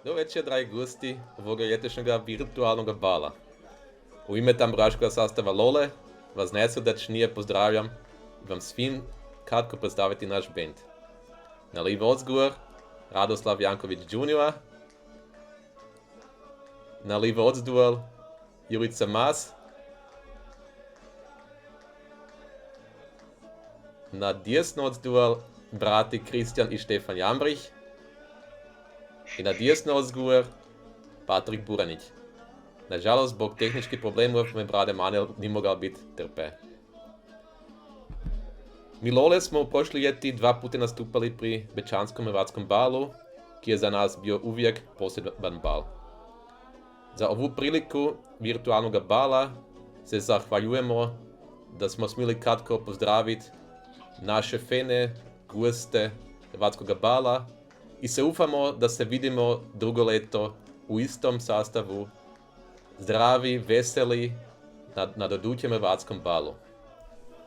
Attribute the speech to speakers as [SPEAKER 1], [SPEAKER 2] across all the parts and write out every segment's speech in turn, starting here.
[SPEAKER 1] Dobro večer, dragi gosti ovoga ljetešnoga virtualnog bala. U ime tamburaškog sastava Lole vas najsrdačnije pozdravljam i vam svim kratko predstaviti naš band. Na livo odgovor Radoslav Janković Jr. Na livo odduel Jurica Mas. Na desno odduel brati Kristijan i Štefan Jambrich. I na desno odgovor Patrik Buranić. Nažalost, zbog tehničkih problemov me brade Manel ni mogao biti trpe. Mi Lole smo u prošli ljeti 2 puta nastupali pri Bečanskom hrvatskom balu, ki je za nas bio uvijek poseban bal. Za ovu priliku virtualnog bala se zahvaljujemo da smo smjeli kratko pozdraviti naše fene, goste hrvatskog bala i se ufamo da se vidimo drugo leto u istom sastavu, zdravi, veseli, na dodućem hrvatskom balu.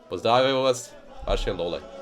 [SPEAKER 1] Pozdravljaju vas, vaše Lole.